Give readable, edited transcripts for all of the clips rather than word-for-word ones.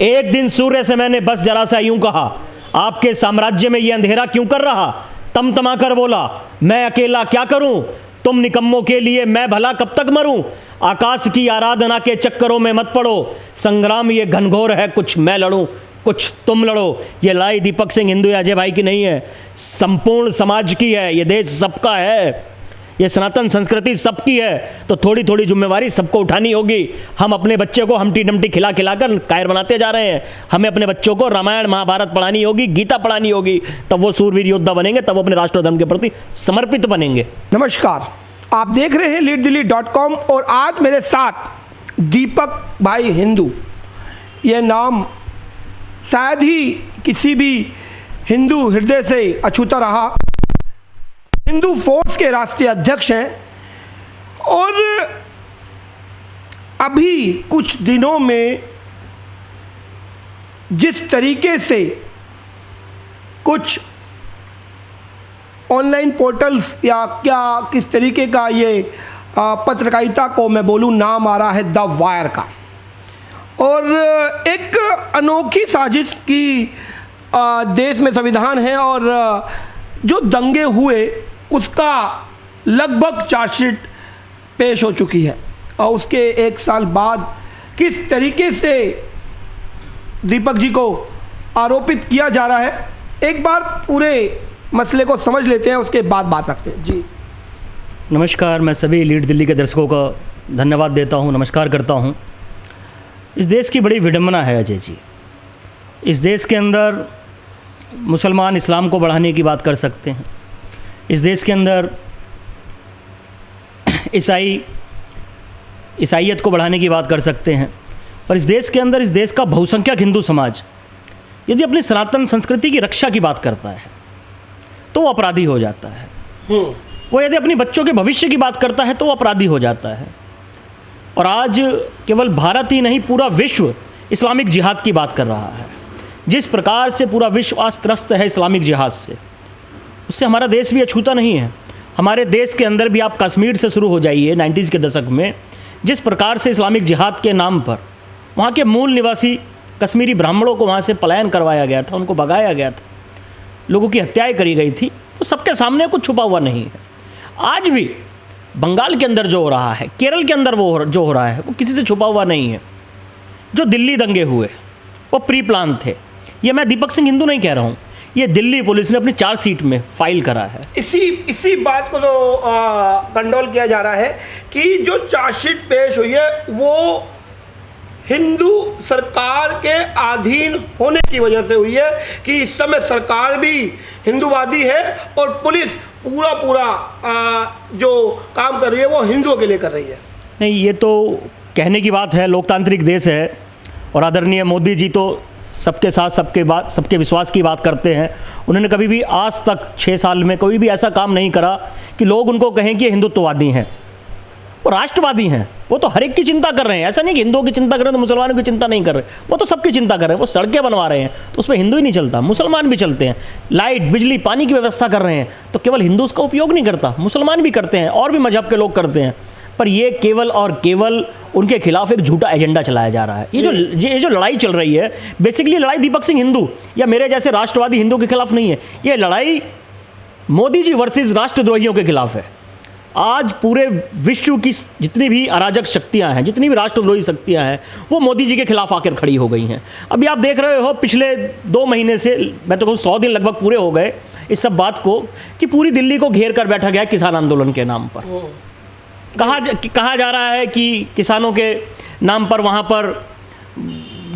एक दिन सूर्य से मैंने बस जरा सा यूं कहा, आपके साम्राज्य में ये अंधेरा क्यों कर रहा? तमतमा कर बोला, मैं अकेला क्या करूं? तुम निकम्मों के लिए मैं भला कब तक मरूं? आकाश की आराधना के चक्करों में मत पड़ो, संग्राम ये घनघोर है, कुछ मैं लड़ूं कुछ तुम लड़ो। ये लड़ाई दीपक सिंह हिंदू या अजय भाई की नहीं है, संपूर्ण समाज की है। ये देश सबका है, ये सनातन संस्कृति सबकी है। तो थोड़ी थोड़ी जिम्मेवारी सबको उठानी होगी। हम अपने बच्चे को हमटी डमटी खिला खिलाकर कायर बनाते जा रहे हैं। हमें अपने बच्चों को रामायण महाभारत पढ़ानी होगी, गीता पढ़ानी होगी, तब वो सूरवीर योद्धा बनेंगे, तब वो अपने राष्ट्र धर्म के प्रति समर्पित बनेंगे। नमस्कार, आप देख रहे हैं leaddelhi.com और आज मेरे साथ दीपक भाई हिंदू। ये नाम शायद ही किसी भी हिंदू हृदय से अछूता रहा। हिंदू फोर्स के राष्ट्रीय अध्यक्ष हैं और अभी कुछ दिनों में जिस तरीके से कुछ ऑनलाइन पोर्टल्स या क्या किस तरीके का ये पत्रकारिता को मैं बोलूँ नाम आ रहा है द वायर का, और एक अनोखी साजिश की देश में संविधान है और जो दंगे हुए उसका लगभग चार्जशीट पेश हो चुकी है और उसके एक साल बाद किस तरीके से दीपक जी को आरोपित किया जा रहा है, एक बार पूरे मसले को समझ लेते हैं, उसके बाद बात रखते हैं। जी नमस्कार, मैं सभी लीड दिल्ली के दर्शकों का धन्यवाद देता हूं, नमस्कार करता हूं। इस देश की बड़ी विडंबना है अजय जी। इस देश के अंदर मुसलमान इस्लाम को बढ़ाने की बात कर सकते हैं, इस देश के अंदर ईसाईयत को बढ़ाने की बात कर सकते हैं, पर इस देश के अंदर इस देश का बहुसंख्यक हिंदू समाज यदि अपनी सनातन संस्कृति की रक्षा की बात करता है तो वो अपराधी हो जाता है। वो यदि अपनी बच्चों के भविष्य की बात करता है तो वो अपराधी हो जाता है। और आज केवल भारत ही नहीं, पूरा विश्व इस्लामिक जिहाद की बात कर रहा है। जिस प्रकार से पूरा विश्व आज त्रस्त है इस्लामिक जिहाद से, उससे हमारा देश भी अछूता नहीं है। हमारे देश के अंदर भी आप कश्मीर से शुरू हो जाइए 90s के दशक में, जिस प्रकार से इस्लामिक जिहाद के नाम पर वहाँ के मूल निवासी कश्मीरी ब्राह्मणों को वहाँ से पलायन करवाया गया था, उनको भगाया गया था, लोगों की हत्याएं करी गई थी, वो सबके सामने कुछ छुपा हुआ नहीं है। आज भी बंगाल के अंदर जो हो रहा है, केरल के अंदर जो हो रहा है, वो किसी से छुपा हुआ नहीं है। जो दिल्ली दंगे हुए वो प्री प्लान थे। ये मैं दीपक सिंह हिंदू नहीं कह रहा हूँ, ये दिल्ली पुलिस ने अपनी चार्जशीट में फाइल करा है। इसी बात को तो कंडोल किया जा रहा है कि जो चार्जशीट पेश हुई है वो हिंदू सरकार के अधीन होने की वजह से हुई है कि इस समय सरकार भी हिंदूवादी है और पुलिस पूरा जो काम कर रही है वो हिंदुओं के लिए कर रही है। नहीं, ये तो कहने की बात है, लोकतांत्रिक देश है और आदरणीय मोदी जी तो सबके साथ सबके विश्वास की बात करते हैं। उन्होंने कभी भी आज तक 6 साल में कोई भी ऐसा काम नहीं करा कि लोग उनको कहें कि हिंदुत्ववादी हैं। वो राष्ट्रवादी हैं, वो तो हर एक की चिंता कर रहे हैं। ऐसा नहीं कि हिंदुओं की चिंता कर रहे हैं तो मुसलमानों की चिंता नहीं कर रहे, वो तो सबकी चिंता कर रहे हैं। वो सड़कें बनवा रहे हैं तो उसमें हिंदू ही नहीं चलता, मुसलमान भी चलते हैं। लाइट, बिजली, पानी की व्यवस्था कर रहे हैं तो केवल हिंदू उसका उपयोग नहीं करता, मुसलमान भी करते हैं और भी मजहब के लोग करते हैं। पर ये केवल और केवल उनके खिलाफ एक झूठा एजेंडा चलाया जा रहा है। ये जो लड़ाई चल रही है, बेसिकली लड़ाई दीपक सिंह हिंदू या मेरे जैसे राष्ट्रवादी हिंदू के खिलाफ नहीं है। ये लड़ाई मोदी जी वर्सेस राष्ट्रद्रोहियों के खिलाफ है। आज पूरे विश्व की जितनी भी अराजक शक्तियां हैं, जितनी भी राष्ट्रद्रोही शक्तियां हैं, वो मोदी जी के खिलाफ आकर खड़ी हो गई हैं। अभी आप देख रहे हो पिछले 2 महीने से, मैं तो कहूँ 100 दिन लगभग पूरे हो गए इस सब बात को, कि पूरी दिल्ली को घेर कर बैठा गया किसान आंदोलन के नाम पर। कहा जा रहा है कि किसानों के नाम पर वहाँ पर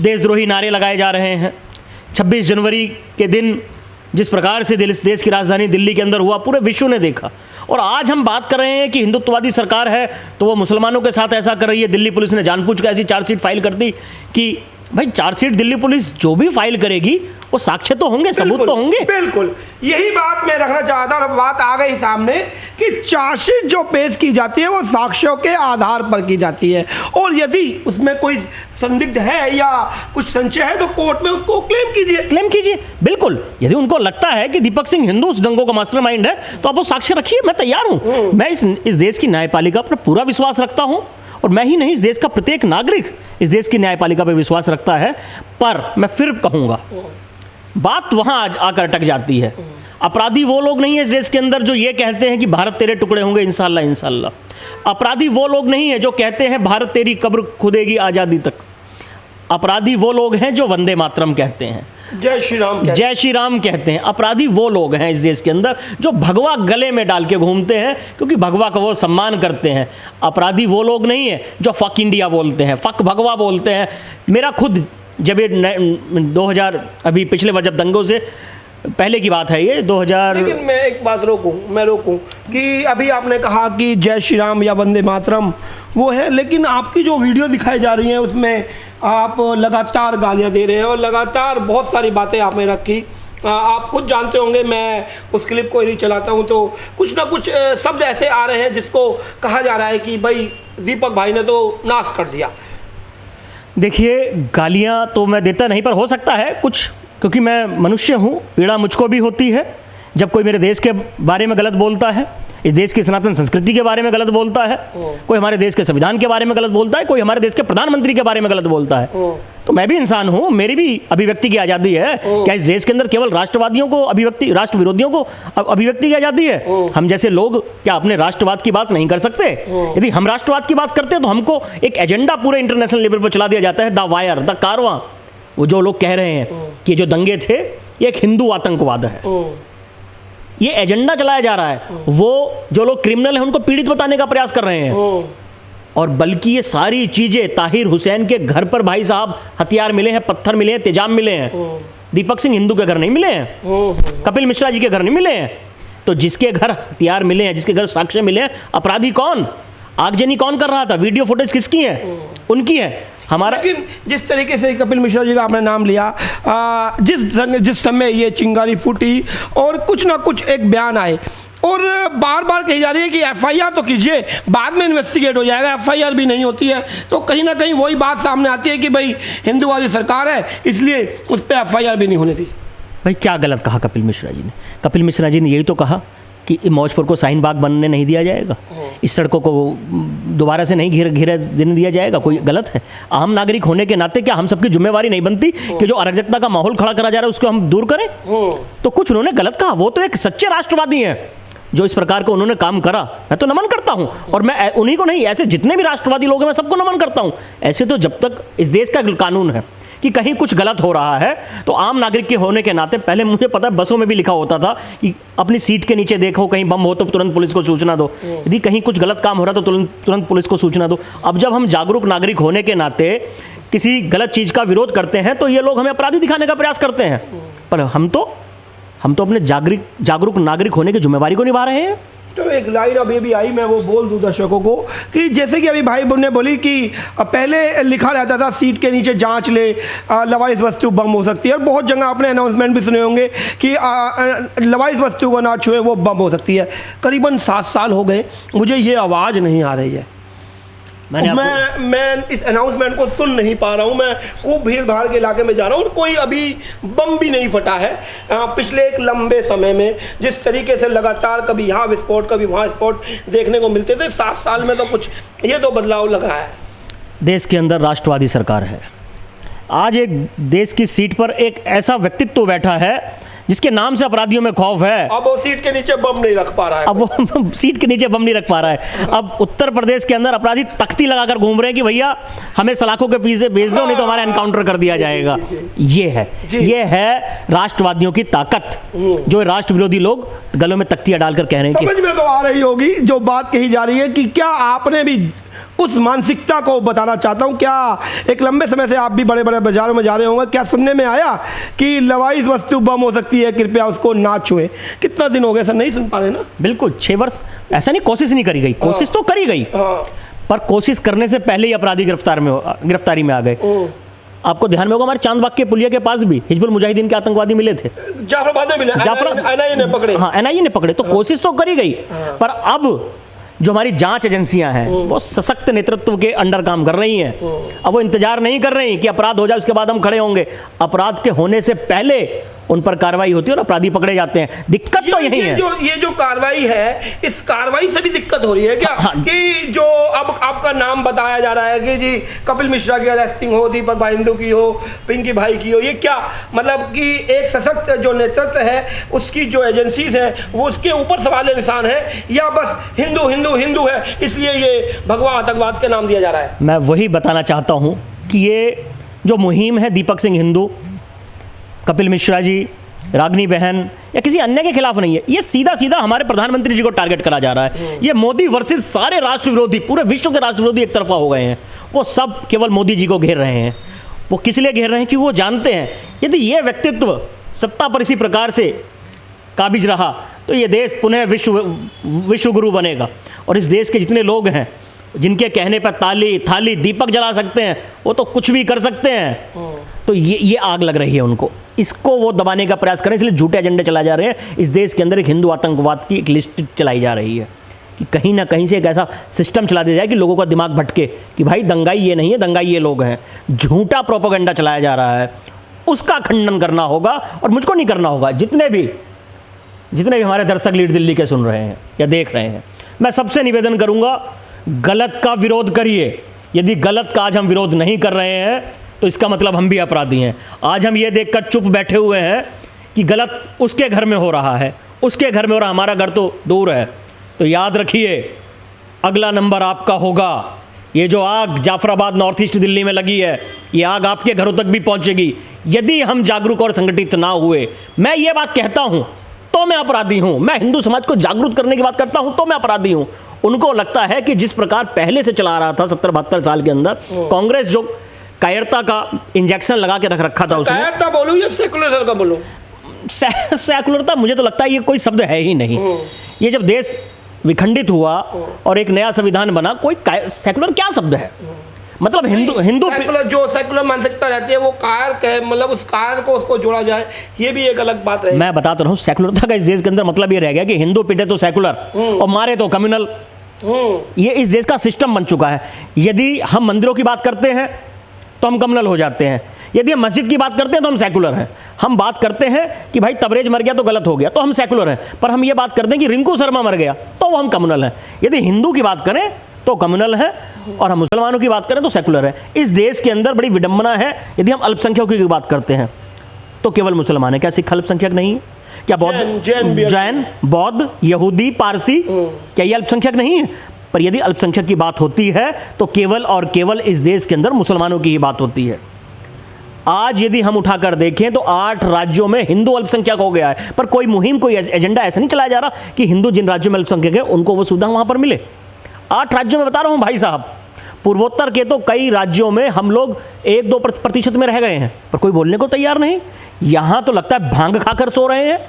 देशद्रोही नारे लगाए जा रहे हैं। 26 जनवरी के दिन जिस प्रकार से देश की राजधानी दिल्ली के अंदर हुआ, पूरे विश्व ने देखा। और आज हम बात कर रहे हैं कि हिंदुत्ववादी सरकार है तो वो मुसलमानों के साथ ऐसा कर रही है। दिल्ली पुलिस ने जानबूझ कर ऐसी चार्जशीट फाइल कर दी कि भाई चार्जशीट दिल्ली पुलिस जो भी फाइल करेगी वो साक्ष्य तो होंगे, सबूत तो होंगे। बिल्कुल यही बात मैं रखना चाहता हूँ। बात आ गई सामने कि चार्जशीट जो पेश की जाती है वो साक्ष्यों के आधार पर की जाती है, और यदि उसमें कोई संदिग्ध है या कुछ संशय है तो कोर्ट में उसको क्लेम कीजिए। बिल्कुल, यदि उनको लगता है कि दीपक सिंह हिंदू उस दंगों का मास्टरमाइंड है तो आप वो साक्ष्य रखिए, मैं तैयार हूँ। मैं इस देश की न्यायपालिका पर पूरा विश्वास रखता हूँ और मैं ही नहीं, इस देश का प्रत्येक नागरिक इस देश की न्यायपालिका पर विश्वास रखता है। पर मैं फिर कहूँगा, बात वहाँ आज आकर अटक जाती है। अपराधी वो लोग नहीं है इस देश के अंदर जो ये कहते हैं कि भारत तेरे टुकड़े होंगे इंशाल्लाह इंशाल्लाह। अपराधी वो लोग नहीं है जो कहते हैं भारत तेरी कब्र खुदेगी आज़ादी तक। अपराधी वो लोग हैं जो वंदे मातरम कहते हैं, जय श्री राम कहते हैं। अपराधी वो लोग हैं इस देश के अंदर जो भगवा गले में डाल के घूमते हैं क्योंकि भगवा का वो सम्मान करते हैं। अपराधी वो लोग नहीं है जो फक इंडिया बोलते हैं, फक भगवा बोलते हैं। मेरा खुद जब ये 2000 अभी पिछले बार जब दंगों से पहले की बात है ये 2000। लेकिन मैं एक बात रोकूं कि अभी आपने कहा कि जय श्री राम या वंदे मातरम वो है, लेकिन आपकी जो वीडियो दिखाई जा रही हैं उसमें आप लगातार गालियां दे रहे हैं और लगातार बहुत सारी बातें आपने रखी। आप खुद जानते होंगे, मैं उस क्लिप को यदि चलाता हूं तो कुछ ना कुछ शब्द ऐसे आ रहे हैं जिसको कहा जा रहा है कि भाई दीपक भाई ने तो नाश कर दिया। देखिए, गालियां तो मैं देता नहीं, पर हो सकता है कुछ, क्योंकि मैं मनुष्य हूँ, पीड़ा मुझको भी होती है जब कोई मेरे देश के बारे में गलत बोलता है, इस देश की सनातन संस्कृति के बारे में गलत बोलता है, कोई हमारे देश के संविधान के बारे में गलत बोलता है, कोई हमारे देश के प्रधानमंत्री के बारे में गलत बोलता है। तो मैं भी इंसान हूँ, मेरी भी अभिव्यक्ति की आज़ादी है। क्या इस देश के अंदर केवल राष्ट्रवादियों को अभिव्यक्ति, राष्ट्र विरोधियों को अभिव्यक्ति की आज़ादी है? हम जैसे लोग क्या अपने राष्ट्रवाद की बात नहीं कर सकते? यदि हम राष्ट्रवाद की बात करते हैं तो हमको एक एजेंडा पूरे इंटरनेशनल लेवल पर चला दिया जाता है, द वायर, द कारवां। वो जो लोग कह रहे हैं कि जो दंगे थे ये एक हिंदू आतंकवाद है, ये एजेंडा चलाया जा रहा है। वो जो लोग क्रिमिनल हैं उनको पीड़ित बताने का प्रयास कर रहे हैं। और बल्कि ये सारी चीजें ताहिर हुसैन के घर पर भाई साहब हथियार मिले हैं, पत्थर मिले हैं, तेजाब मिले हैं। दीपक सिंह हिंदू के घर नहीं मिले हैं, कपिल मिश्रा जी के घर नहीं मिले हैं। तो जिसके घर हथियार मिले हैं, जिसके घर साक्ष्य मिले हैं, अपराधी कौन, आगजनी कौन कर रहा था, वीडियो फुटेज किसकी है? उनकी है। हमारा लेकिन जिस तरीके से कपिल मिश्रा जी का आपने नाम लिया, जिस समय ये चिंगारी फूटी और कुछ ना कुछ एक बयान आए और बार बार कही जा रही है कि एफआईआर तो कीजिए, बाद में इन्वेस्टिगेट हो जाएगा, एफआईआर भी नहीं होती है, तो कहीं ना कहीं वही बात सामने आती है कि भाई हिंदूवादी सरकार है इसलिए उस पर एफआईआर भी नहीं होने दी। भाई क्या गलत कहा कपिल मिश्रा जी ने? कपिल मिश्रा जी ने यही तो कहा कि मौजपुर को शाहीन बाग बनने नहीं दिया जाएगा, इस सड़कों को दोबारा से नहीं घेरे देने दिया जाएगा। कोई गलत है? आम नागरिक होने के नाते क्या हम सबकी जिम्मेवारी नहीं बनती कि जो अराजकता का माहौल खड़ा करा जा रहा है उसको हम दूर करें? तो कुछ उन्होंने गलत कहा, वो तो एक सच्चे राष्ट्रवादी हैं जो इस प्रकार का उन्होंने काम करा। मैं तो नमन करता हूं, और मैं उन्हीं को नहीं, ऐसे जितने भी राष्ट्रवादी लोग हैं मैं सबको नमन करता हूं। ऐसे तो जब तक इस देश का कानून है कि कहीं कुछ गलत हो रहा है तो आम नागरिक के होने के नाते, पहले मुझे पता है बसों में भी लिखा होता था कि अपनी सीट के नीचे देखो, कहीं बम हो तो तुरंत पुलिस को सूचना दो, यदि कहीं कुछ गलत काम हो रहा तो तुरंत पुलिस को सूचना दो। अब जब हम जागरूक नागरिक होने के नाते किसी गलत चीज़ का विरोध करते हैं तो ये लोग हमें अपराधी दिखाने का प्रयास करते हैं, पर हम तो अपने जागरूक नागरिक होने की जिम्मेवारी को निभा रहे हैं। तो एक लाइन अभी भी आई, मैं वो बोल दूं दर्शकों को कि जैसे कि अभी भाई ने बोली कि पहले लिखा रहता था सीट के नीचे जांच ले, लवाइस वस्तु बम हो सकती है, और बहुत जगह आपने अनाउंसमेंट भी सुने होंगे कि लवाइस वस्तु को ना छुए वो बम हो सकती है। करीबन 7 साल हो गए, मुझे ये आवाज़ नहीं आ रही है। मैं इस अनाउंसमेंट को सुन नहीं पा रहा हूँ। मैं खूब भीड़ भाड़ के इलाके में जा रहा हूँ और कोई अभी बम भी नहीं फटा है। पिछले एक लंबे समय में जिस तरीके से लगातार कभी यहाँ विस्फोट कभी वहाँ विस्फोट देखने को मिलते थे, 7 साल में तो कुछ ये तो बदलाव लगा है। देश के अंदर राष्ट्रवादी सरकार है। आज एक देश की सीट पर एक ऐसा व्यक्तित्व बैठा है जिसके नाम से अपराधियों में खौफ है। अब वो सीट के नीचे बम नहीं रख पा रहा है, अब वो सीट के नीचे बम नहीं रख पा रहा है। अब उत्तर प्रदेश के अंदर अपराधी तख्ती लगाकर घूम रहे हैं कि भैया हमें सलाखों के पीछे भेज दो, नहीं तो हमारा एनकाउंटर कर दिया जाएगा। ये है राष्ट्रवादियों की ताकत, जो राष्ट्र विरोधी लोग गलों में तख्तियां डालकर कह रहे हैं। समझ में तो आ रही होगी जो बात कही जा रही है कि क्या आपने भी उस मानसिकता को बताना चाहता हूँ। क्या एक लंबे समय से आप भी बड़े बड़े बाजारों में जा रहे होंगे, क्या सुनने में आया कि लवाइस वस्तु बम हो सकती है, कृपया उसको ना छुए? कितना दिन हो गए सर, नहीं सुन पा रहे ना? बिल्कुल 6 वर्ष। ऐसा नहीं कोशिश नहीं करी गई, कोशिश तो करी गई, पर कोशिश करने से पहले ही अपराधी गिरफ्तारी में आ गए। आपको ध्यान में होगा हमारे चांदबाग के पुलिया के पास भी हिजबुल मुजाहिदीन के आतंकवादी मिले थे, जाफराबाद में मिले, एनआईए ने पकड़े। हाँ, एनआईए ने पकड़े। तो कोशिश तो करी गई, पर अब जो हमारी जांच एजेंसियां हैं वो सशक्त नेतृत्व के अंडर काम कर रही हैं। अब वो इंतजार नहीं कर रही कि अपराध हो जाए उसके बाद हम खड़े होंगे। अपराध के होने से पहले उन पर कार्रवाई होती है और अपराधी पकड़े जाते हैं। दिक्कत तो यही है। ये जो कार्रवाई है, इस कार्रवाई से भी दिक्कत हो रही है क्या? हाँ। कि जो अब आपका नाम बताया जा रहा है कि जी कपिल मिश्रा की अरेस्टिंग हो, दीपक भाई हिंदू की हो, पिंकी भाई की हो, ये क्या मतलब कि एक सशक्त जो नेतृत्व है उसकी जो एजेंसीज है वो उसके ऊपर सवाल निशान है, या बस हिंदू हिंदू हिंदू है इसलिए ये भगवा आतंकवाद के नाम दिया जा रहा है? मैं वही बताना चाहता हूँ कि ये जो मुहिम है दीपक सिंह हिंदू, कपिल मिश्रा जी, रागनी बहन या किसी अन्य के खिलाफ नहीं है। ये सीधा सीधा हमारे प्रधानमंत्री जी को टारगेट करा जा रहा है। ये मोदी वर्सेस सारे राष्ट्र विरोधी, पूरे विश्व के राष्ट्र विरोधी एक तरफा हो गए हैं। वो सब केवल मोदी जी को घेर रहे हैं। वो किस लिए घेर रहे हैं कि वो जानते हैं यदि ये व्यक्तित्व सत्ता पर इसी प्रकार से काबिज रहा तो ये देश पुनः विश्व गुरु बनेगा। और इस देश के जितने लोग हैं जिनके कहने पर ताली थाली दीपक जला सकते हैं, वो तो कुछ भी कर सकते हैं। तो ये आग लग रही है उनको, इसको वो दबाने का प्रयास करें, इसलिए झूठे एजेंडे चलाए जा रहे हैं। इस देश के अंदर एक हिंदू आतंकवाद की एक लिस्ट चलाई जा रही है कि कहीं ना कहीं से एक ऐसा सिस्टम चला दिया जाए कि लोगों का दिमाग भटके कि भाई दंगाई ये नहीं है, दंगाई ये लोग हैं। झूठा प्रोपेगेंडा चलाया जा रहा है, उसका खंडन करना होगा और मुझको नहीं करना होगा। जितने भी हमारे दर्शक लीड दिल्ली के सुन रहे हैं या देख रहे हैं, मैं सबसे निवेदन करूंगा, गलत का विरोध करिए। यदि गलत का आज हम विरोध नहीं कर रहे हैं तो इसका मतलब हम भी अपराधी हैं। आज हम ये देखकर चुप बैठे हुए हैं कि गलत उसके घर में हो रहा है, उसके घर में हो रहा, हमारा घर तो दूर है। तो याद रखिए, अगला नंबर आपका होगा। ये जो आग जाफराबाद नॉर्थ ईस्ट दिल्ली में लगी है, ये आग आपके घरों तक भी पहुंचेगी यदि हम जागरूक और संगठित ना हुए। मैं ये बात कहता हूं तो मैं अपराधी हूं। मैं हिंदू समाज को जागरूक करने की बात करता हूं तो मैं अपराधी हूं। उनको लगता है कि जिस प्रकार पहले से चला रहा था 70-72 साल के अंदर कांग्रेस, जो कायरता का इंजेक्शन लगा के रखा था उसमें। कायरता बोलूं या सेकुलर का बोलूं? सेकुलरता मुझे तो लगता है ये कोई शब्द है ही नहीं। ये जब देश विखंडित हुआ और एक नया संविधान बना, कोई सेकुलर क्या शब्द है? मतलब हिंदू जो सेकुलर मानसिकता रहती है वो कायर, मतलब उस कायर को उसको जोड़ा जाए, ये भी एक अलग बात है। मैं बताता रहा हूँ, सेकुलरता का इस देश के अंदर मतलब ये रह गया कि हिंदू पिटे तो सेकुलर और मारे तो कम्युनल। ये इस देश का सिस्टम बन चुका है। यदि हम मंदिरों की बात करते हैं तो हम कम्युनल हो जाते हैं, यदि हम मस्जिद की बात करते हैं तो हम सेकुलर हैं। हम बात करते हैं कि भाई तबरेज मर गया तो गलत हो गया तो हम सेकुलर हैं, पर हम ये बात करते हैं कि रिंकू शर्मा मर गया तो वो हम कम्युनल हैं। यदि हिंदू की बात करें तो कम्युनल है और हम मुसलमानों की बात करें तो सेकुलर है। इस देश के अंदर बड़ी विडंबना है, यदि हम अल्पसंख्यकों की बात करते हैं तो केवल मुसलमान है। क्या सिख अल्पसंख्यक नहीं है? क्या बौद्ध, जैन, बौद्ध, यहूदी, पारसी, क्या ये अल्पसंख्यक नहीं है? पर यदि अल्पसंख्यक की बात होती है तो केवल और केवल इस देश के अंदर मुसलमानों की ही बात होती है। आज यदि हम उठाकर देखें तो 8 राज्यों में हिंदू अल्पसंख्यक हो गया है, पर कोई मुहिम, कोई एजेंडा ऐसा नहीं चलाया जा रहा कि हिंदू जिन राज्यों में अल्पसंख्यक है उनको वो सुविधा वहां पर मिले। 8 राज्यों में बता रहा हूं भाई साहब। पूर्वोत्तर के तो कई राज्यों में हम लोग 1-2% में रह गए हैं, पर कोई बोलने को तैयार नहीं। यहां तो लगता है भांग खाकर सो रहे हैं,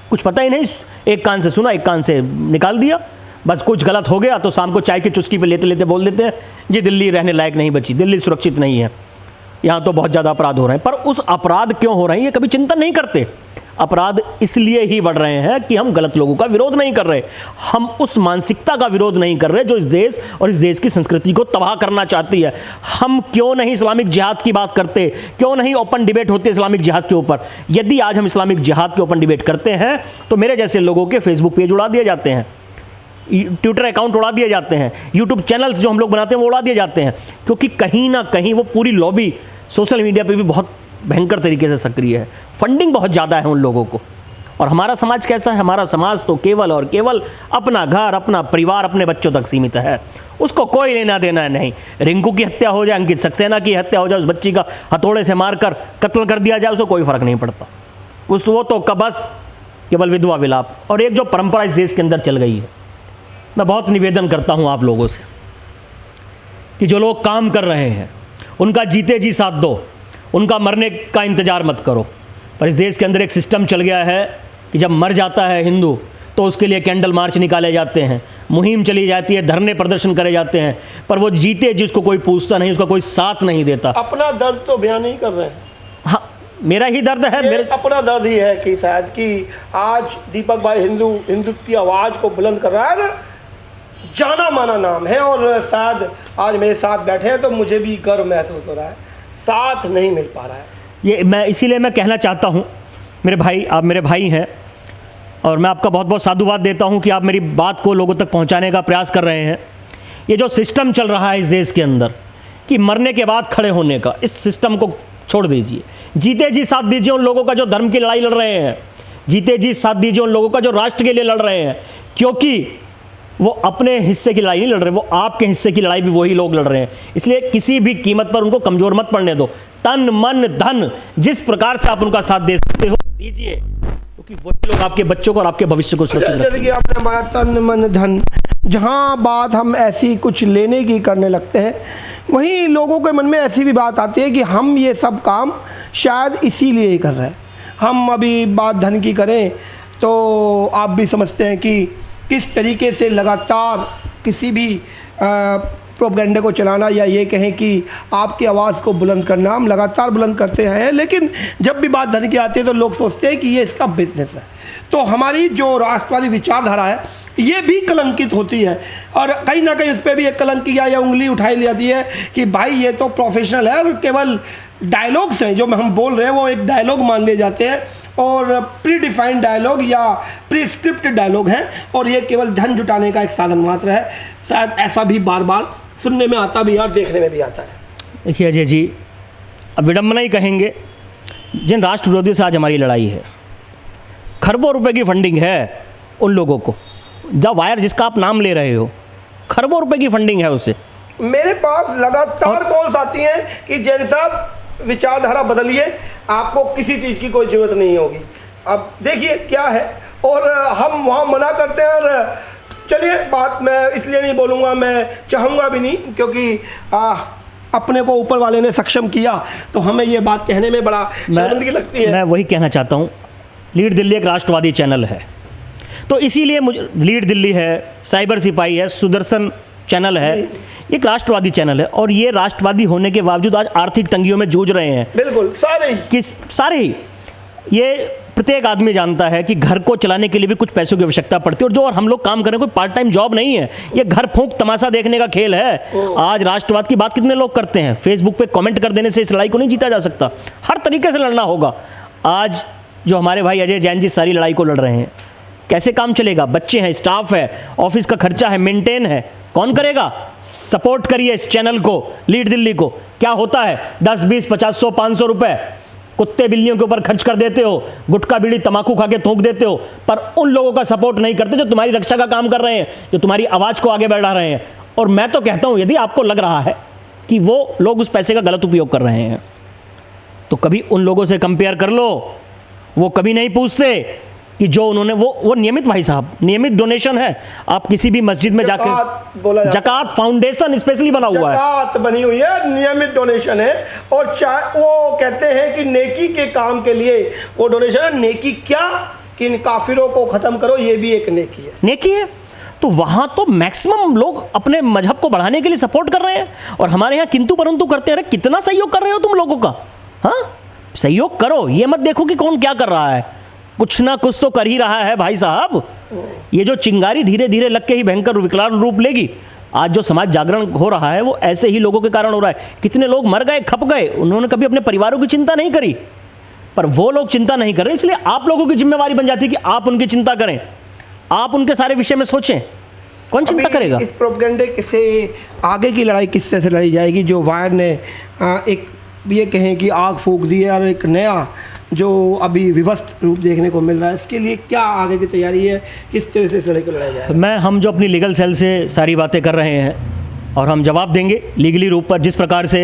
कुछ पता ही नहीं। एक कान से सुना, एक कान से निकाल दिया। बस कुछ गलत हो गया तो शाम को चाय की चुस्की पे लेते लेते बोल देते हैं जी दिल्ली रहने लायक नहीं बची, दिल्ली सुरक्षित नहीं है, यहाँ तो बहुत ज़्यादा अपराध हो रहे हैं। पर उस अपराध क्यों हो रहे हैं ये कभी चिंतन नहीं करते। अपराध इसलिए ही बढ़ रहे हैं कि हम गलत लोगों का विरोध नहीं कर रहे, हम उस मानसिकता का विरोध नहीं कर रहे जो इस देश और इस देश की संस्कृति को तबाह करना चाहती है। हम क्यों नहीं इस्लामिक जिहाद की बात करते, क्यों नहीं ओपन डिबेट होती है इस्लामिक जिहाद के ऊपर? यदि आज हम इस्लामिक जिहाद के ओपन डिबेट करते हैं तो मेरे जैसे लोगों के फेसबुक पेज उड़ा दिए जाते हैं, ट्विटर अकाउंट उड़ा दिए जाते हैं, यूट्यूब चैनल्स जो हम लोग बनाते हैं वो उड़ा दिए जाते हैं, क्योंकि कहीं ना कहीं वो पूरी लॉबी सोशल मीडिया पे भी बहुत भयंकर तरीके से सक्रिय है। फंडिंग बहुत ज़्यादा है उन लोगों को। और हमारा समाज कैसा है? हमारा समाज तो केवल और केवल अपना घर, अपना परिवार, अपने बच्चों तक सीमित है। उसको कोई लेना देना है नहीं। रिंकू की हत्या हो जाए, अंकित सक्सेना की हत्या हो जाए, उस बच्ची का हथौड़े से मारकर कत्ल कर दिया जाए, उसको कोई फ़र्क नहीं पड़ता। वो तो बस केवल विधवा विलाप। और एक जो परंपरा इस देश के अंदर चल गई है, मैं बहुत निवेदन करता हूँ आप लोगों से कि जो लोग काम कर रहे हैं उनका जीते जी साथ दो, उनका मरने का इंतज़ार मत करो। पर इस देश के अंदर एक सिस्टम चल गया है कि जब मर जाता है हिंदू तो उसके लिए कैंडल मार्च निकाले जाते हैं, मुहिम चली जाती है, धरने प्रदर्शन करे जाते हैं, पर वो जीते जिसको कोई पूछता नहीं, उसका कोई साथ नहीं देता। अपना दर्द तो बयान नहीं कर रहे हैं। हाँ, मेरा ही दर्द है, मेरे अपना दर्द ही है कि शायद कि आज दीपक भाई हिंदुत्व की आवाज़ को बुलंद कर रहा है ना, जाना माना नाम है, और शायद आज मेरे साथ बैठे हैं तो मुझे भी गर्व महसूस हो रहा है। साथ नहीं मिल पा रहा है। ये मैं इसीलिए मैं कहना चाहता हूँ, मेरे भाई, आप मेरे भाई हैं और मैं आपका बहुत बहुत साधुवाद देता हूं कि आप मेरी बात को लोगों तक पहुंचाने का प्रयास कर रहे हैं। ये जो सिस्टम चल रहा है इस देश के अंदर कि मरने के बाद खड़े होने का, इस सिस्टम को छोड़ दीजिए। जीते जी साथ दीजिए उन लोगों का जो धर्म की लड़ाई लड़ रहे हैं, जीते जी साथ दीजिए उन लोगों का जो राष्ट्र के लिए लड़ रहे हैं, क्योंकि वो अपने हिस्से की लड़ाई नहीं लड़ रहे, वो आपके हिस्से की लड़ाई भी वही लोग लड़ रहे हैं। इसलिए किसी भी कीमत पर उनको कमज़ोर मत पड़ने दो। तन मन धन जिस प्रकार से आप उनका साथ दे सकते हो दीजिए, क्योंकि वही लोग आपके बच्चों को और आपके भविष्य को सुरक्षित रखेंगे। जैसे कि आपने बताया तन मन धन, जहाँ बात हम ऐसी कुछ लेने की करने लगते हैं, वहीं लोगों के मन में ऐसी भी बात आती है कि हम ये सब काम शायद इसीलिए ही कर रहे हैं। हम अभी बात धन की करें तो आप भी समझते हैं कि किस तरीके से लगातार किसी भी प्रोपेगेंडे को चलाना, या ये कहें कि आपकी आवाज़ को बुलंद करना, हम लगातार बुलंद करते हैं, लेकिन जब भी बात धन की आती है तो लोग सोचते हैं कि ये इसका बिजनेस है। तो हमारी जो राष्ट्रवादी विचारधारा है ये भी कलंकित होती है, और कहीं ना कहीं उस पर भी एक कलंक या उंगली उठाई जाती है कि भाई ये तो प्रोफेशनल है और केवल डायलॉग्स हैं जो हम बोल रहे हैं वो एक डायलॉग मान लिए जाते हैं, और प्री डिफाइंड डायलॉग या प्री स्क्रिप्टेड डायलॉग हैं, और ये केवल धन जुटाने का एक साधन मात्र है। शायद ऐसा भी बार बार सुनने में आता भी है और देखने में भी आता है। देखिए अजय जी, अब विडम्बना ही कहेंगे, जिन राष्ट्र विरोधियों से आज हमारी लड़ाई है, खरबों रुपए की फंडिंग है उन लोगों को। द वायर जिसका आप नाम ले रहे हो, खरबों रुपए की फंडिंग है उसे। मेरे पास लगातार कॉल्स आती हैं कि जैन साहब विचारधारा बदलिए, आपको किसी चीज़ की कोई ज़रूरत नहीं होगी। अब देखिए क्या है, और हम वहाँ मना करते हैं। और चलिए, बात मैं इसलिए नहीं बोलूँगा, मैं चाहूँगा भी नहीं, क्योंकि अपने को ऊपर वाले ने सक्षम किया तो हमें ये बात कहने में बड़ा शर्मिंदगी लगती है। मैं वही कहना चाहता हूँ, लीड दिल्ली एक राष्ट्रवादी चैनल है, तो इसीलिए मुझे लीड दिल्ली है, साइबर सिपाही है, सुदर्शन चैनल है, एक राष्ट्रवादी चैनल है, और ये राष्ट्रवादी होने के बावजूद आज आर्थिक तंगियों में जूझ रहे हैं। बिल्कुल सारे ही ये प्रत्येक आदमी जानता है कि घर को चलाने के लिए भी कुछ पैसों की आवश्यकता पड़ती है, और जो और हम लोग काम करें कोई पार्ट टाइम जॉब नहीं है, ये घर फूंक तमाशा देखने का खेल है। आज राष्ट्रवाद की बात कितने लोग करते हैं, फेसबुक पे कमेंट कर देने से इस लड़ाई को नहीं जीता जा सकता, हर तरीके से लड़ना होगा। आज जो हमारे भाई अजय जैन जी सारी लड़ाई को लड़ रहे हैं, कैसे काम चलेगा? बच्चे हैं, स्टाफ है, ऑफिस का खर्चा है, मेंटेन है, कौन करेगा? सपोर्ट करिए इस चैनल को, लीड दिल्ली को। क्या होता है 10, 20, 50, 100, 500 रुपए कुत्ते बिल्लियों के ऊपर खर्च कर देते हो, गुटखा बीड़ी तमाकू खा के थूक देते हो, पर उन लोगों का सपोर्ट नहीं करते जो तुम्हारी रक्षा का काम कर रहे हैं, जो तुम्हारी आवाज़ को आगे बढ़ा रहे हैं। और मैं तो कहता हूं, यदि आपको लग रहा है कि वो लोग उस पैसे का गलत उपयोग कर रहे हैं, तो कभी उन लोगों से कंपेयर कर लो। वो कभी नहीं पूछते कि जो उन्होंने वो नियमित, भाई साहब, नियमित डोनेशन है। आप किसी भी मस्जिद में जाकर, जकात फाउंडेशन स्पेशली बना हुआ है, जकात बनी हुई है, नियमित डोनेशन है, और वो कहते हैं कि नेकी के काम के लिए वो डोनेशन है। नेकी क्या कि इन काफिरों को खत्म करो, ये भी एक नेकी है। तो वहां तो मैक्सिमम लोग अपने मजहब को बढ़ाने के लिए सपोर्ट कर रहे हैं, और हमारे यहाँ किंतु परंतु करते हैं। कितना सहयोग कर रहे हो तुम लोगों का? हाँ, सहयोग करो, ये मत देखो कि कौन क्या कर रहा है, कुछ ना कुछ तो कर ही रहा है भाई साहब। ये जो चिंगारी धीरे धीरे लग के ही भयंकर विकराल रूप लेगी। आज जो समाज जागरण हो रहा है वो ऐसे ही लोगों के कारण हो रहा है। कितने लोग मर गए, खप गए, उन्होंने कभी अपने परिवारों की चिंता नहीं करी, पर वो लोग चिंता नहीं कर रहे, इसलिए आप लोगों की जिम्मेवारी बन जाती है कि आप उनकी चिंता करें, आप उनके सारे विषय में सोचें। कौन चिंता करेगा? इस प्रोपेगेंडे से आगे की लड़ाई किससे से लड़ी जाएगी? जो वायर ने एक ये कहें कि आग फूंक दी है, और एक नया जो अभी विवस्थ रूप देखने को मिल रहा है, इसके लिए क्या आगे की तैयारी है, किस तरह से इस लड़ाई को लड़ा जाए? हम जो अपनी लीगल सेल से सारी बातें कर रहे हैं, और हम जवाब देंगे लीगली रूप पर। जिस प्रकार से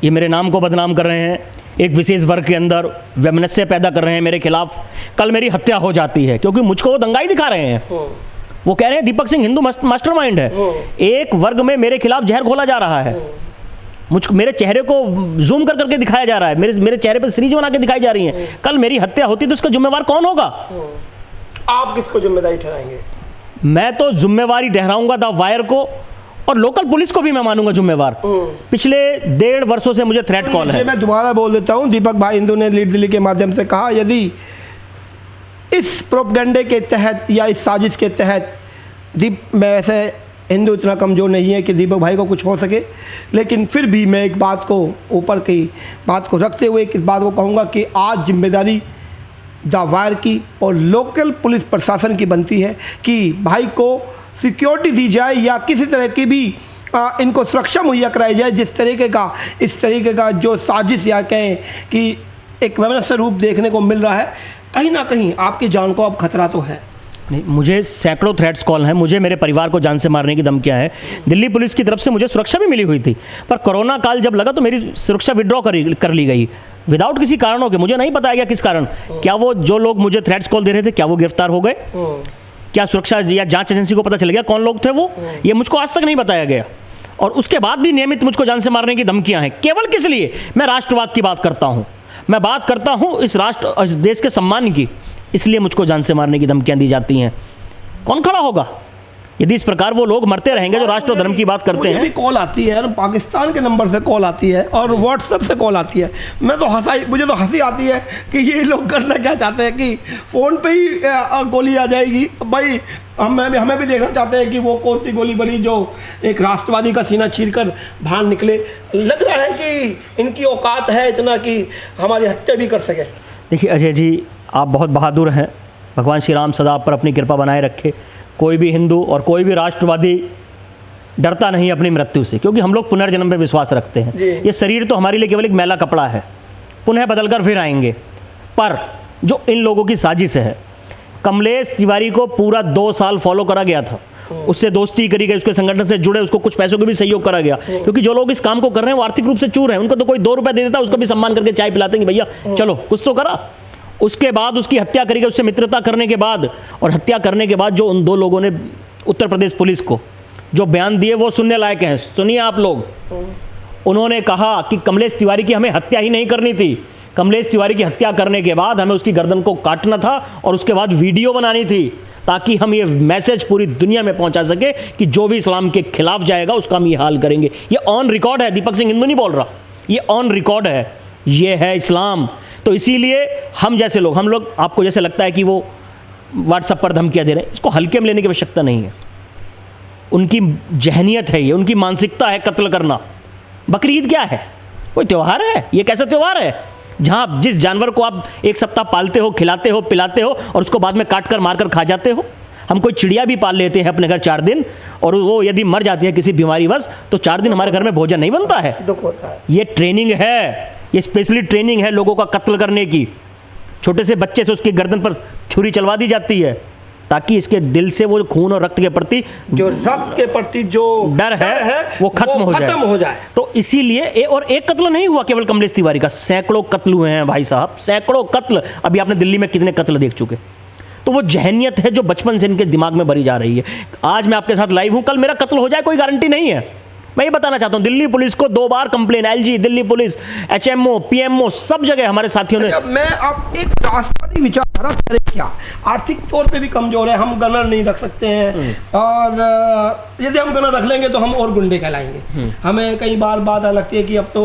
ये मेरे नाम को बदनाम कर रहे हैं, एक विशेष वर्ग के अंदर वैमनस्य पैदा कर रहे हैं मेरे खिलाफ, कल मेरी हत्या हो जाती है क्योंकि मुझको वो दंगाई दिखा रहे हैं। वो कह रहे हैं दीपक सिंह हिंदू मास्टरमाइंड है। एक वर्ग में मेरे खिलाफ जहर घोला जा रहा है, मेरे चेहरे को जूम कर करके दिखाया जा रहा है, मेरे चेहरे पर सीरीज बना के दिखाई जा रही है। कल मेरी हत्या होती तो इसका जिम्मेवार कौन होगा? आप किसको जिम्मेदारी ठहराएंगे? मैं तो जिम्मेवारी ठहराऊंगा द वायर को, और लोकल पुलिस को भी मैं मानूंगा जिम्मेवार। पिछले 1.5 वर्षों से मुझे थ्रेट कॉल है। मैं दोबारा बोल देता हूं, दीपक भाई हिंदू ने लीड दिल्ली के माध्यम से कहा, यदि इस प्रोपेगेंडे के तहत या इस साजिश के तहत मैं वैसे हिंदू इतना कमज़ोर नहीं है कि दीपक भाई को कुछ हो सके, लेकिन फिर भी मैं एक बात को ऊपर की बात को रखते हुए इस बात को कहूँगा कि आज जिम्मेदारी द वायर की और लोकल पुलिस प्रशासन की बनती है कि भाई को सिक्योरिटी दी जाए या किसी तरह की भी इनको सुरक्षा मुहैया कराई जाए। इस तरीके का जो साजिश या कहें कि एक वैमनस्य रूप देखने को मिल रहा है, कहीं ना कहीं आपकी जान को अब खतरा तो है। नहीं, मुझे सैकड़ों थ्रेट्स कॉल हैं, मुझे मेरे परिवार को जान से मारने की धमकियां हैं। दिल्ली पुलिस की तरफ से मुझे सुरक्षा भी मिली हुई थी, पर कोरोना काल जब लगा तो मेरी सुरक्षा विड्रॉ कर ली गई विदाउट किसी कारणों के। मुझे नहीं बताया गया किस कारण। क्या वो जो लोग मुझे थ्रेट्स कॉल दे रहे थे क्या वो गिरफ्तार हो गए? क्या सुरक्षा या जांच एजेंसी को पता चल गया कौन लोग थे वो? ये मुझको आज तक नहीं बताया गया। और उसके बाद भी नियमित मुझको जान से मारने की धमकियां हैं। केवल किस लिए? मैं राष्ट्रवाद की बात करता हूं, मैं बात करता हूं इस देश के सम्मान की, इसलिए मुझको जान से मारने की धमकियां दी जाती हैं। कौन खड़ा होगा यदि इस प्रकार वो लोग मरते रहेंगे जो राष्ट्र और धर्म की बात करते हैं? मुझे भी कॉल आती है और पाकिस्तान के नंबर से कॉल आती है और व्हाट्सएप से कॉल आती है। मुझे तो हंसी आती है कि ये लोग करना क्या चाहते हैं कि फ़ोन पे ही गोली आ जाएगी। भाई हमें भी देखना चाहते हैं कि वो कौन सी गोली बनी जो एक राष्ट्रवादी का सीना चीरकर बाहर निकले। लग रहा है कि इनकी औकात है इतना कि हमारी हत्या भी कर सके। देखिए अजय जी, आप बहुत बहादुर हैं। भगवान श्री राम सदा आप पर अपनी कृपा बनाए रखे। कोई भी हिंदू और कोई भी राष्ट्रवादी डरता नहीं अपनी मृत्यु से, क्योंकि हम लोग पुनर्जन्म पे विश्वास रखते हैं। ये शरीर तो हमारे लिए केवल एक मैला कपड़ा है, पुनः बदलकर फिर आएंगे। पर जो इन लोगों की साजिश है, कमलेश तिवारी को पूरा 2 साल फॉलो करा गया था, उससे दोस्ती करी गई, उसके संगठन से जुड़े, उसको कुछ पैसों का भी सहयोग करा गया। क्योंकि जो लोग इस काम को कर रहे हैं वो आर्थिक रूप से चूर हैं। उनको तो कोई 2 रुपये दे देता, उसको भी सम्मान करके चाय पिलाते हैं कि भैया चलो कुछ तो करा। उसके बाद उसकी हत्या करी गई, उससे मित्रता करने के बाद और हत्या करने के बाद जो उन 2 लोगों ने उत्तर प्रदेश पुलिस को जो बयान दिए वो सुनने लायक हैं। सुनिए आप लोग। उन्होंने कहा कि कमलेश तिवारी की हमें हत्या ही नहीं करनी थी। कमलेश तिवारी की हत्या करने के बाद हमें उसकी गर्दन को काटना था और उसके बाद वीडियो बनानी थी, ताकि हम ये मैसेज पूरी दुनिया में पहुंचा सके कि जो भी इस्लाम के खिलाफ जाएगा उसका हम ये हाल करेंगे। ये ऑन रिकॉर्ड है, दीपक सिंह हिंदू नहीं बोल रहा, ये ऑन रिकॉर्ड है। ये है इस्लाम। तो इसीलिए हम जैसे लोग, हम लोग, आपको जैसे लगता है कि वो व्हाट्सएप पर धमकियां दे रहे हैं, इसको हल्के में लेने की आवश्यकता नहीं है। उनकी जहनियत है, ये उनकी मानसिकता है कत्ल करना। बकरीद क्या है? कोई त्यौहार है? ये कैसा त्यौहार है जहां जिस जानवर को आप 1 सप्ताह पालते हो, खिलाते हो, पिलाते हो और उसको बाद में काट कर मार कर खा जाते हो? हम कोई चिड़िया भी पाल लेते हैं अपने घर 4 दिन, और वो यदि मर जाती है किसी बीमारी वश तो 4 दिन हमारे घर में भोजन नहीं बनता है। दुख होता है। ये ट्रेनिंग है, ये स्पेशली ट्रेनिंग है लोगों का कत्ल करने की। छोटे से बच्चे से उसकी गर्दन पर छुरी चलवा दी जाती है ताकि इसके दिल से वो खून और रक्त के प्रति जो डर है वो खत्म हो जाए। तो इसीलिए और एक कत्ल नहीं हुआ केवल कमलेश तिवारी का, सैकड़ों कत्ल हुए हैं भाई साहब, सैकड़ों कत्ल। अभी आपने दिल्ली में कितने कत्ल देख चुके। तो वो जहनियत है जो बचपन से इनके दिमाग में भरी जा रही है। आज मैं आपके साथ लाइव हूं, कल मेरा कत्ल हो जाए कोई गारंटी नहीं है। मैं ये बताना चाहता हूं, दिल्ली पुलिस को 2 बार complain, LG, Delhi police, HMO, PMO, सब जगह हमारे साथियों ने। मैं अब एक राष्ट्रवादी विचारधारा करें क्या? आर्थिक तौर पे भी कमजोर है, हम गनर नहीं रख सकते हैं, और यदि हम गनर रख लेंगे तो हम और गुंडे कहलाएंगे। हमें कई बार बात लगती है कि अब तो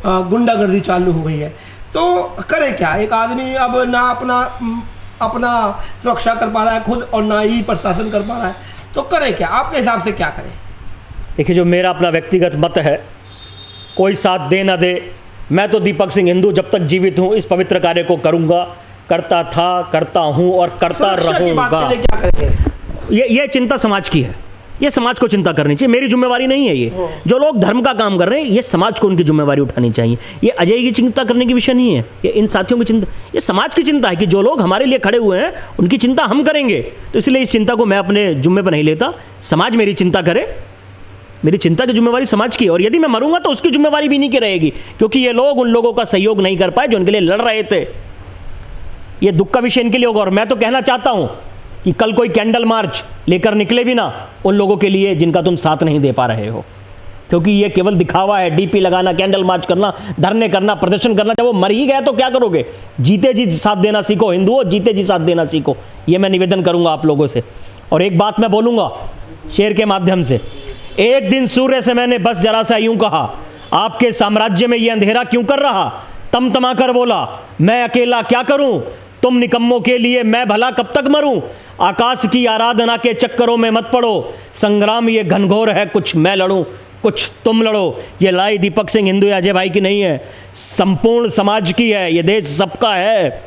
गुंडागर्दी चालू हो गई है, तो करे क्या? एक आदमी अब ना अपना सुरक्षा कर पा रहा है खुद और ना ही प्रशासन कर पा रहा है, तो करे क्या? आपके हिसाब से क्या करें? देखिए, जो मेरा अपना व्यक्तिगत मत है, कोई साथ दे ना दे, मैं तो दीपक सिंह हिंदू जब तक जीवित हूँ इस पवित्र कार्य को करूँगा, करता था, करता हूँ और करता रहूँगा। ये चिंता समाज की है, ये समाज को चिंता करनी चाहिए, मेरी जिम्मेवारी नहीं है। ये जो लोग धर्म का काम कर रहे हैं, ये समाज को उनकी जिम्मेवारी उठानी चाहिए। ये अजय की चिंता करने की विषय नहीं है, ये इन साथियों की चिंता, ये समाज की चिंता है कि जो लोग हमारे लिए खड़े हुए हैं उनकी चिंता हम करेंगे। तो इसलिए इस चिंता को मैं अपने जुम्मे पर नहीं लेता, समाज मेरी चिंता करे, मेरी चिंता की जिम्मेवारी समाज की। और यदि मैं मरूंगा तो उसकी जिम्मेवारी भी नहीं की रहेगी, क्योंकि ये लोग उन लोगों का सहयोग नहीं कर पाए जो उनके लिए लड़ रहे थे। ये दुख का विषय इनके लिए होगा। और मैं तो कहना चाहता हूं कि कल कोई कैंडल मार्च लेकर निकले भी ना उन लोगों के लिए जिनका तुम साथ नहीं दे पा रहे हो, क्योंकि ये केवल दिखावा है। डीपी लगाना, कैंडल मार्च करना, धरने करना, प्रदर्शन करना, जब वो मर ही गए तो क्या करोगे? जीते जी साथ देना सीखो हिंदुओं, जीते जी साथ देना सीखो। ये मैं निवेदन करूंगा आप लोगों से। और एक बात मैं बोलूंगा शेर के माध्यम से, एक दिन सूर्य से मैंने बस जरा सा यूं कहा, आपके साम्राज्य में ये अंधेरा क्यों कर रहा? तमतमा कर बोला, मैं अकेला क्या करूं? तुम निकम्मों के लिए मैं भला कब तक मरूं? आकाश की आराधना के चक्करों में मत पड़ो, संग्राम ये घनघोर है, कुछ मैं लड़ूं कुछ तुम लड़ो। ये लड़ाई दीपक सिंह हिंदू या अजय भाई की नहीं है, संपूर्ण समाज की है। ये देश सबका है,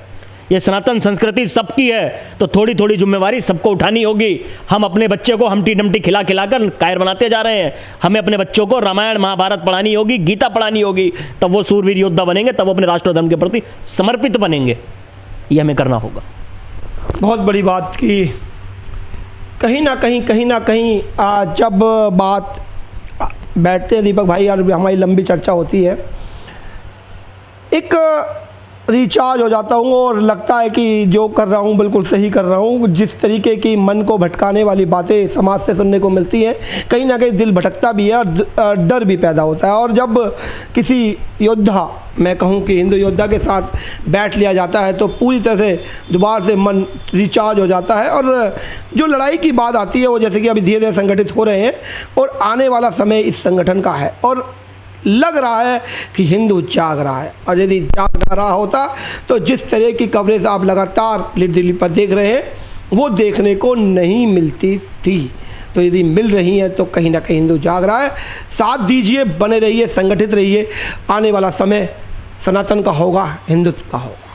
ये सनातन संस्कृति सबकी है, तो थोड़ी थोड़ी जिम्मेवारी सबको उठानी होगी। हम अपने बच्चे को हमटी डमटी खिला खिलाकर कायर बनाते जा रहे हैं। हमें अपने बच्चों को रामायण महाभारत पढ़ानी होगी, गीता पढ़ानी होगी, तब वो सूरवीर योद्धा बनेंगे, तब वो अपने राष्ट्र धर्म के प्रति समर्पित बनेंगे। ये हमें करना होगा। बहुत बड़ी बात की। कहीं ना कहीं जब बात बैठते हैं दीपक भाई और हमारी लंबी चर्चा होती है, एक रिचार्ज हो जाता हूँ और लगता है कि जो कर रहा हूँ बिल्कुल सही कर रहा हूँ। जिस तरीके की मन को भटकाने वाली बातें समाज से सुनने को मिलती हैं, कहीं ना कहीं दिल भटकता भी है और डर भी पैदा होता है। और जब किसी योद्धा, मैं कहूँ कि हिंदू योद्धा के साथ बैठ लिया जाता है तो पूरी तरह से दोबारा से मन रिचार्ज हो जाता है। और जो लड़ाई की बात आती है वो जैसे कि अभी धीरे धीरे संगठित हो रहे हैं और आने वाला समय इस संगठन का है और लग रहा है कि हिंदू जाग रहा है। और यदि जाग ना रहा होता तो जिस तरह की कवरेज आप लगातार दिल्ली पर देख रहे हैं वो देखने को नहीं मिलती थी। तो यदि मिल रही है तो कहीं ना कहीं हिंदू जाग रहा है। साथ दीजिए, बने रहिए, संगठित रहिए। आने वाला समय सनातन का होगा, हिंदुत्व का होगा।